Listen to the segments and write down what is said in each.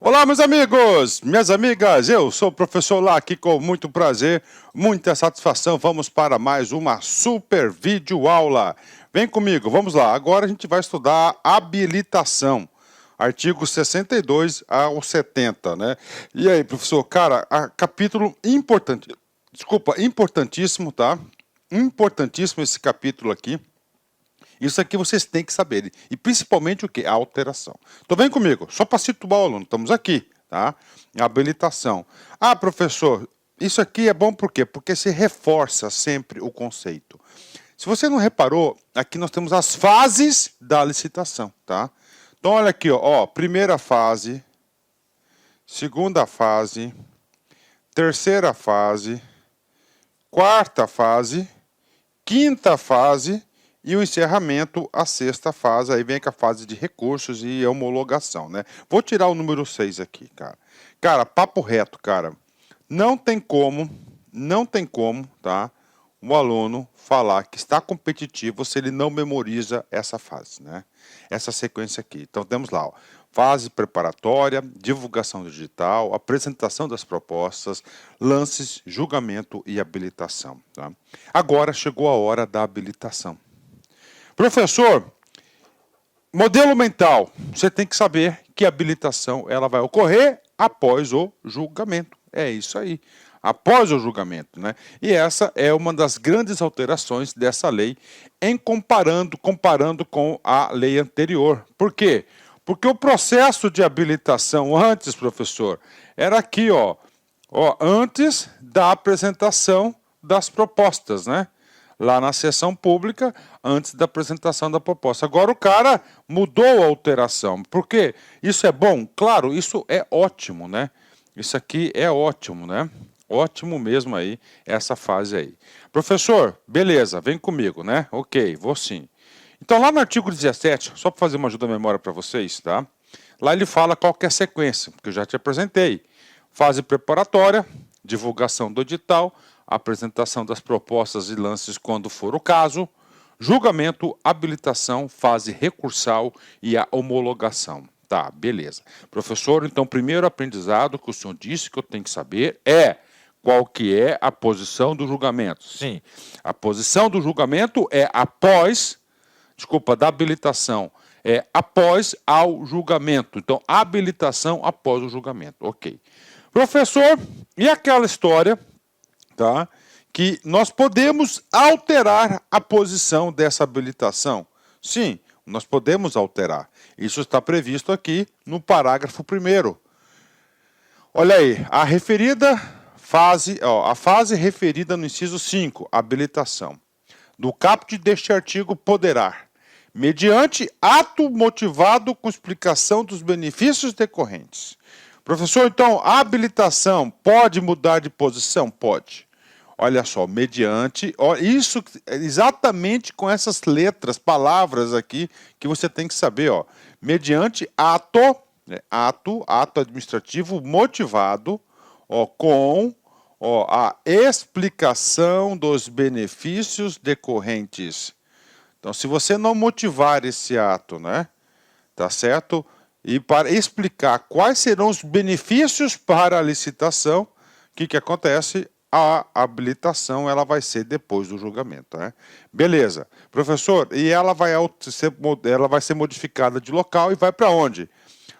Olá, meus amigos, minhas amigas, eu sou o professor Lac, com muito prazer, muita satisfação, vamos para mais uma super vídeo aula. Vem comigo, vamos lá, agora a gente vai estudar habilitação, artigos 62 ao 70, né? E aí, professor, cara, capítulo importante, importantíssimo, tá? Importantíssimo esse capítulo aqui. Isso aqui vocês têm que saber. E principalmente o que? A alteração. Então vem comigo, só para situar o aluno, estamos aqui, tá? A habilitação. Ah, professor, isso aqui é bom por quê? Porque se reforça sempre o conceito. Se você não reparou, aqui nós temos as fases da licitação, tá? Então olha aqui, ó, primeira fase, segunda fase, terceira fase, quarta fase, quinta fase e o encerramento, a sexta fase, aí vem com a fase de recursos e homologação, né? Vou tirar o número 6 aqui, cara. Cara, papo reto, cara. Não tem como, tá? Um aluno falar que está competitivo se ele não memoriza essa fase, né? Essa sequência aqui. Então temos lá, ó, fase preparatória, divulgação digital, apresentação das propostas, lances, julgamento e habilitação, tá? Agora chegou a hora da habilitação. Professor, modelo mental, você tem que saber que a habilitação ela vai ocorrer após o julgamento. É isso aí, após o julgamento, né? E essa é uma das grandes alterações dessa lei em comparando com a lei anterior. Por quê? Porque o processo de habilitação antes, professor, era aqui, ó, antes da apresentação das propostas, né? Lá na sessão pública, antes da apresentação da proposta. Agora o cara mudou a alteração. Por quê? Isso é bom? Claro, isso é ótimo, né? Isso aqui é ótimo, né? Ótimo mesmo aí, essa fase aí. Professor, beleza, vem comigo, né? Ok, vou sim. Então lá no artigo 17, só para fazer uma ajuda à memória para vocês, tá? Lá ele fala qual que é a sequência, que eu já te apresentei. Fase preparatória, divulgação do edital, apresentação das propostas e lances quando for o caso, julgamento, habilitação, fase recursal e a homologação. Tá, beleza. Professor, então, primeiro aprendizado que o senhor disse que eu tenho que saber é qual que é a posição do julgamento. Sim, a posição do julgamento é da habilitação, é após ao julgamento. Então, habilitação após o julgamento. Ok. Professor, e aquela história, tá, que nós podemos alterar a posição dessa habilitação? Sim, nós podemos alterar. Isso está previsto aqui no parágrafo 1º. Olha aí, a fase referida no inciso 5, habilitação, do caput deste artigo poderá, mediante ato motivado com explicação dos benefícios decorrentes. Professor, então, a habilitação pode mudar de posição? Pode. Olha só, mediante, isso exatamente com essas letras, palavras aqui, que você tem que saber, ó. Mediante ato, né, ato administrativo motivado, ó, com a explicação dos benefícios decorrentes. Então, se você não motivar esse ato, né, tá certo? E para explicar quais serão os benefícios para a licitação, o que acontece? A habilitação ela vai ser depois do julgamento, né? Beleza. Professor, e ela vai ser modificada de local e vai para onde?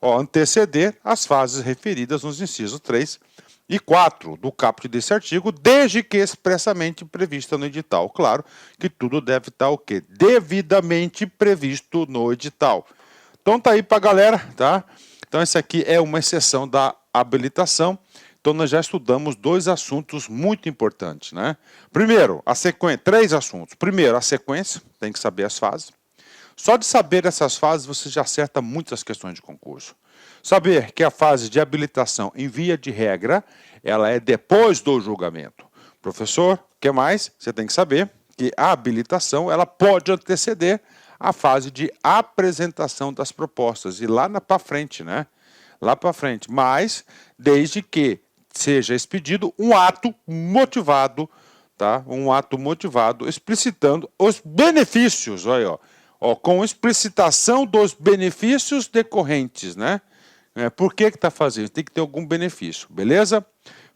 Ó, anteceder as fases referidas nos incisos 3 e 4 do caput desse artigo, desde que expressamente prevista no edital. Claro que tudo deve estar o quê? Devidamente previsto no edital. Então tá aí para a galera, tá? Então essa aqui é uma exceção da habilitação. Então nós já estudamos dois assuntos muito importantes, né? Primeiro, a sequência, 3 assuntos. Primeiro, a sequência, tem que saber as fases. Só de saber essas fases você já acerta muitas questões de concurso. Saber que a fase de habilitação, em via de regra, ela é depois do julgamento. Professor, o que mais? Você tem que saber que a habilitação ela pode anteceder a fase de apresentação das propostas e lá para frente, né? Lá para frente, mas desde que seja expedido um ato motivado, tá? Um ato motivado explicitando os benefícios, olha aí, ó, com explicitação dos benefícios decorrentes, né? Por que está fazendo? Tem que ter algum benefício, beleza?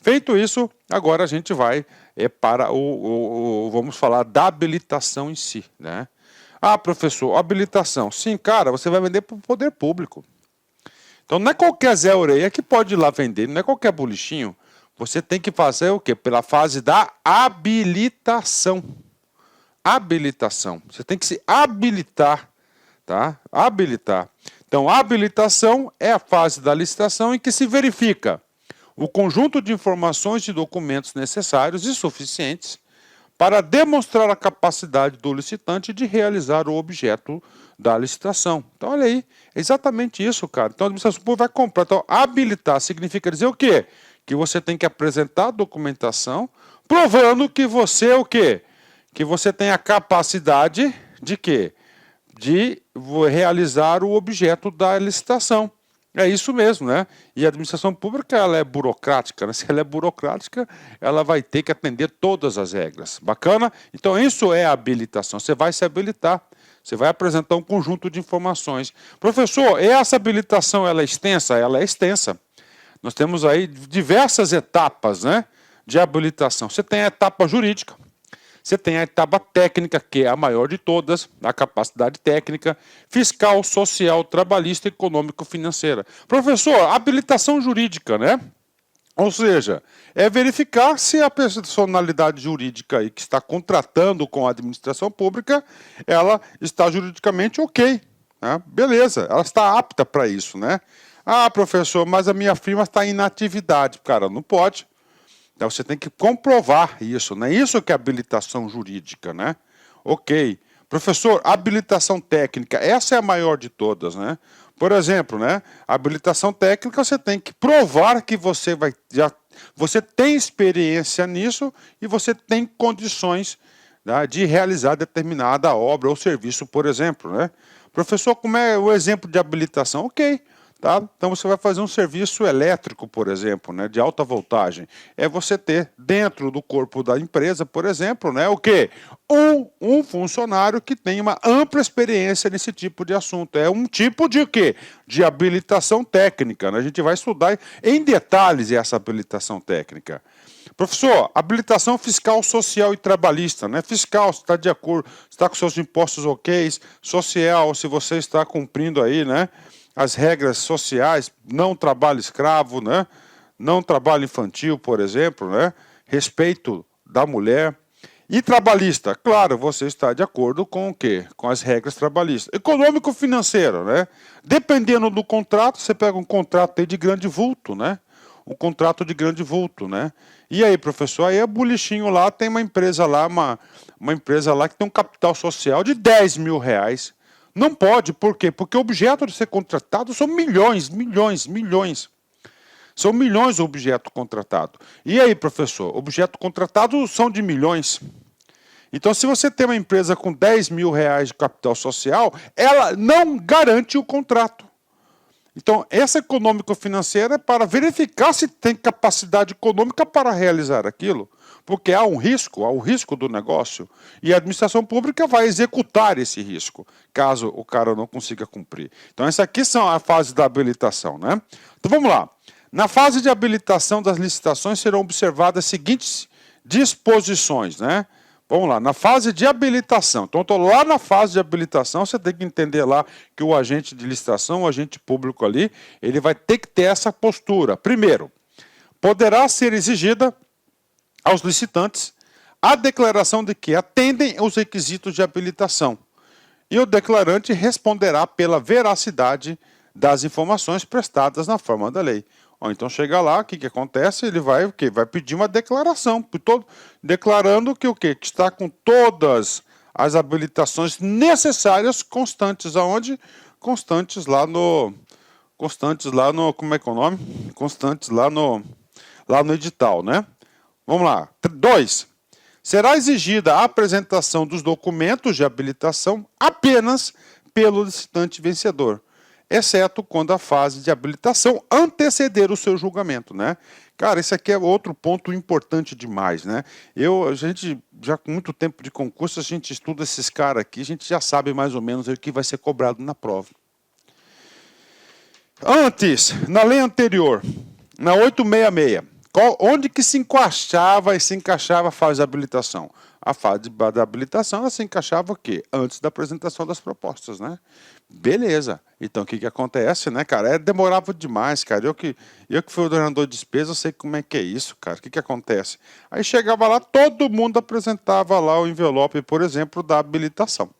Feito isso, agora a gente vai para vamos falar da habilitação em si, né? Ah, professor, habilitação. Sim, cara, você vai vender para o poder público. Então não é qualquer Zé Orelha que pode ir lá vender, não é qualquer bolichinho. Você tem que fazer o quê? Pela fase da habilitação. Habilitação. Você tem que se habilitar, tá? Habilitar. Então, a habilitação é a fase da licitação em que se verifica o conjunto de informações e documentos necessários e suficientes para demonstrar a capacidade do licitante de realizar o objeto da licitação. Então, olha aí, é exatamente isso, cara. Então, a administração pública vai comprar. Então, habilitar significa dizer o quê? Que você tem que apresentar a documentação provando que você o quê? Que você tem a capacidade de quê? De realizar o objeto da licitação. É isso mesmo, né? E a administração pública, ela é burocrática, né? Se ela é burocrática, ela vai ter que atender todas as regras. Bacana? Então, isso é a habilitação. Você vai se habilitar. Você vai apresentar um conjunto de informações. Professor, essa habilitação, ela é extensa? Ela é extensa. Nós temos aí diversas etapas, né, de habilitação. Você tem a etapa jurídica. Você tem a etapa técnica, que é a maior de todas, a capacidade técnica, fiscal, social, trabalhista, econômico, financeira. Professor, habilitação jurídica, né? Ou seja, é verificar se a personalidade jurídica aí que está contratando com a administração pública, ela está juridicamente ok, né? Beleza, ela está apta para isso, né? Ah, professor, mas a minha firma está em inatividade. Cara, não pode. Então você tem que comprovar isso, né? Isso que é habilitação jurídica, né? Ok. Professor, habilitação técnica, essa é a maior de todas, né? Por exemplo, né? Habilitação técnica, você tem que provar que você tem experiência nisso e você tem condições, né, de realizar determinada obra ou serviço, por exemplo, né? Professor, como é o exemplo de habilitação? Ok. Tá? Então você vai fazer um serviço elétrico, por exemplo, né, de alta voltagem. É você ter dentro do corpo da empresa, por exemplo, né, o quê? Um funcionário que tem uma ampla experiência nesse tipo de assunto. É um tipo de quê? De habilitação técnica, né? A gente vai estudar em detalhes essa habilitação técnica. Professor, habilitação fiscal, social e trabalhista, né? Fiscal, se está de acordo, está com seus impostos ok, social, se você está cumprindo aí, né, as regras sociais, não trabalho escravo, né? Não trabalho infantil, por exemplo, né? Respeito da mulher. E trabalhista, claro, você está de acordo com o quê? Com as regras trabalhistas. Econômico-financeiro, né? Dependendo do contrato, você pega um contrato aí de grande vulto, né? Um contrato de grande vulto, né? E aí, professor, aí é bolichinho lá, tem uma empresa lá, uma empresa lá que tem um capital social de 10 mil reais. Não pode, por quê? Porque o objeto de ser contratado são milhões, milhões, milhões. São milhões o objeto contratado. E aí, professor, objeto contratado são de milhões. Então, se você tem uma empresa com 10 mil reais de capital social, ela não garante o contrato. Então, essa econômico-financeira é para verificar se tem capacidade econômica para realizar aquilo, porque há o risco do negócio, e a administração pública vai executar esse risco, caso o cara não consiga cumprir. Então, essa aqui são a fase da habilitação, né? Então, vamos lá. Na fase de habilitação das licitações serão observadas as seguintes disposições, né? Vamos lá, na fase de habilitação. Então, estou lá na fase de habilitação, você tem que entender lá que o agente de licitação, o agente público ali, ele vai ter que ter essa postura. Primeiro, poderá ser exigida aos licitantes a declaração de que atendem aos requisitos de habilitação. E o declarante responderá pela veracidade das informações prestadas na forma da lei. Ou então chega lá, o que acontece? Ele vai o quê? Vai pedir uma declaração, declarando que o quê? Que está com todas as habilitações necessárias constantes aonde? Constantes lá no como é que é o nome? Constantes lá no edital, né? Vamos lá. 2. Será exigida a apresentação dos documentos de habilitação apenas pelo licitante vencedor, exceto quando a fase de habilitação anteceder o seu julgamento, né? Cara, esse aqui é outro ponto importante demais, né? A gente, já com muito tempo de concurso, a gente estuda esses caras aqui, a gente já sabe mais ou menos o que vai ser cobrado na prova. Antes, na lei anterior, na 866, onde que se encaixava a fase de habilitação? A fase da habilitação ela se encaixava o quê? Antes da apresentação das propostas, né? Beleza. Então o que acontece, né, cara? Demorava demais, cara. Eu que fui ordenador de despesa, eu sei como é que é isso, cara. O que acontece? Aí chegava lá, todo mundo apresentava lá o envelope, por exemplo, da habilitação.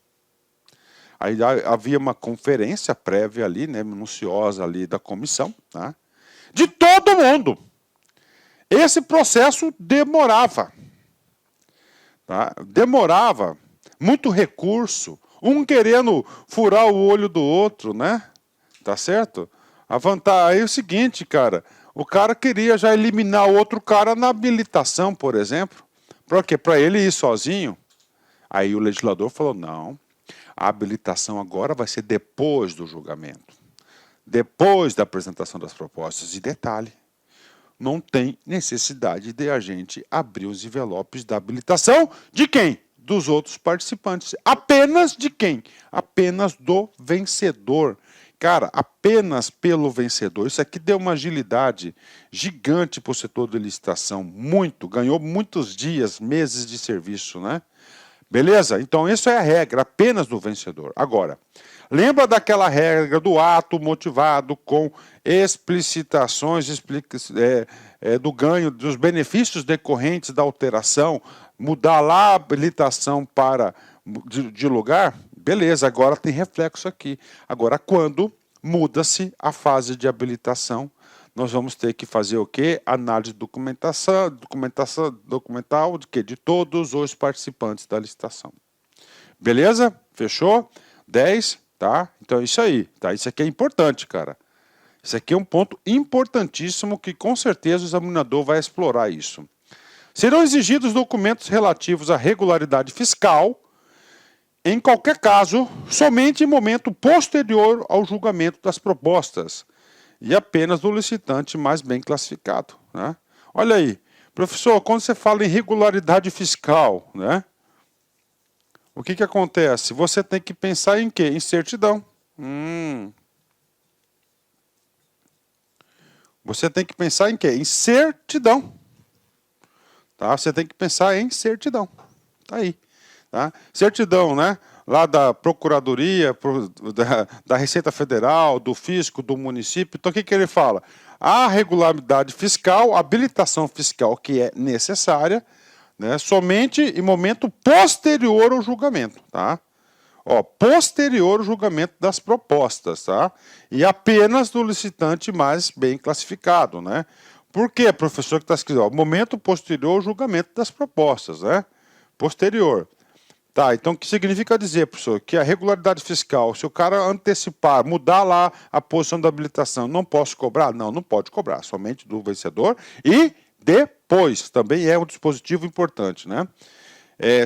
Aí havia uma conferência prévia ali, né, minuciosa ali da comissão, tá? De todo mundo. Esse processo demorava. Tá? Demorava, muito recurso, um querendo furar o olho do outro, né? Tá certo? Aí é o seguinte, cara, o cara queria já eliminar o outro cara na habilitação, por exemplo. Para quê? Para ele ir sozinho. Aí o legislador falou, não, a habilitação agora vai ser depois do julgamento. Depois da apresentação das propostas. E detalhe, não tem necessidade de a gente abrir os envelopes da habilitação de quem? Dos outros participantes. Apenas de quem? Apenas do vencedor. Cara, apenas pelo vencedor. Isso aqui deu uma agilidade gigante para o setor de licitação. Muito. Ganhou muitos dias, meses de serviço, né? Beleza? Então, isso é a regra, apenas do vencedor. Agora, lembra daquela regra do ato motivado com explicitações do ganho, dos benefícios decorrentes da alteração, mudar lá a habilitação de lugar? Beleza, agora tem reflexo aqui. Agora, quando muda-se a fase de habilitação, nós vamos ter que fazer o quê? Análise documental de todos os participantes da licitação. Beleza? Fechou? 10, tá? Então é isso aí, tá? Isso aqui é importante, cara. Isso aqui é um ponto importantíssimo que com certeza o examinador vai explorar isso. Serão exigidos documentos relativos à regularidade fiscal, em qualquer caso, somente em momento posterior ao julgamento das propostas e apenas do licitante mais bem classificado, né? Olha aí, professor, quando você fala em regularidade fiscal, né? O que acontece? Você tem que pensar em quê? Em certidão. Você tem que pensar em quê? Em certidão. Tá? Você tem que pensar em certidão. Tá aí. Tá? Certidão, né? Lá da Procuradoria, da Receita Federal, do Fisco, do município. Então, o que ele fala? A regularidade fiscal, a habilitação fiscal que é necessária, né, somente em momento posterior ao julgamento, tá? Ó, posterior ao julgamento das propostas, tá? E apenas do licitante mais bem classificado, né? Por quê, professor, que está escrito? Ó, momento posterior ao julgamento das propostas, né? Posterior. Tá, então o que significa dizer, professor? Que a regularidade fiscal, se o cara antecipar, mudar lá a posição da habilitação, não posso cobrar? Não, não pode cobrar, somente do vencedor e depois, também é um dispositivo importante, né?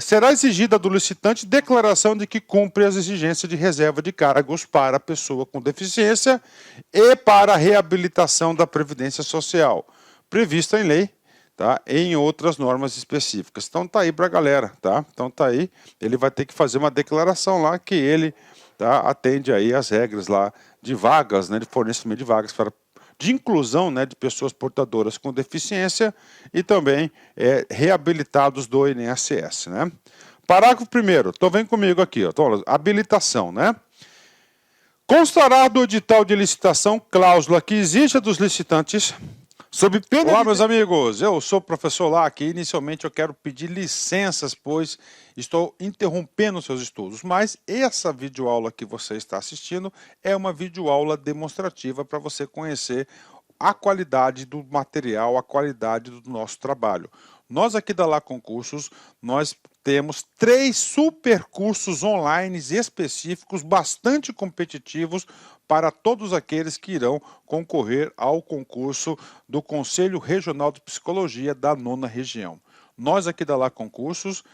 Será exigida do licitante declaração de que cumpre as exigências de reserva de cargos para a pessoa com deficiência e para a reabilitação da Previdência Social, prevista em lei, tá? Em outras normas específicas. Então tá aí para a galera, tá? Então tá aí, ele vai ter que fazer uma declaração lá que ele, tá, atende aí as regras lá de vagas, né, de fornecimento de vagas de inclusão, né, de pessoas portadoras com deficiência e também reabilitados do INSS, né? Parágrafo 1º, então vem comigo aqui, ó, então, habilitação, né? Constará do edital de licitação cláusula que exija dos licitantes sob pena. Olá, meus amigos, eu sou o professor Lac e inicialmente eu quero pedir licenças, pois estou interrompendo seus estudos, mas essa videoaula que você está assistindo é uma videoaula demonstrativa para você conhecer a qualidade do material, a qualidade do nosso trabalho. Nós aqui da Lá Concursos, nós temos 3 super cursos online específicos, bastante competitivos, para todos aqueles que irão concorrer ao concurso do Conselho Regional de Psicologia da 9ª Região. Nós aqui da Lá Concursos,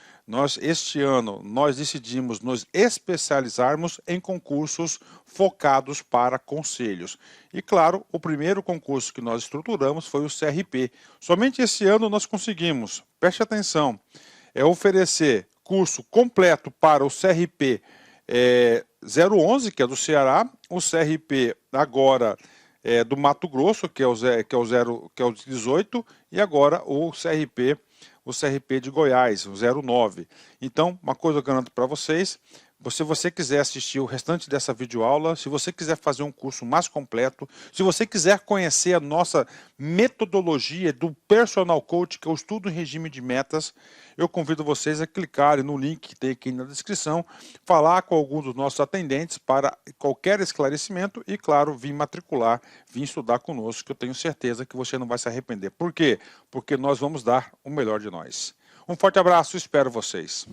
este ano, nós decidimos nos especializarmos em concursos focados para conselhos. E claro, o primeiro concurso que nós estruturamos foi o CRP. Somente esse ano nós conseguimos, preste atenção, oferecer curso completo para o CRP 011, que é do Ceará, o CRP agora do Mato Grosso, que é o 18, e agora o CRP de Goiás, o 09. Então, uma coisa eu garanto para vocês, se você quiser assistir o restante dessa videoaula, se você quiser fazer um curso mais completo, se você quiser conhecer a nossa metodologia do Personal Coach, que eu estudo em regime de metas, eu convido vocês a clicarem no link que tem aqui na descrição, falar com alguns dos nossos atendentes para qualquer esclarecimento e, claro, vir matricular, vir estudar conosco, que eu tenho certeza que você não vai se arrepender. Por quê? Porque nós vamos dar o melhor de nós. Um forte abraço, espero vocês.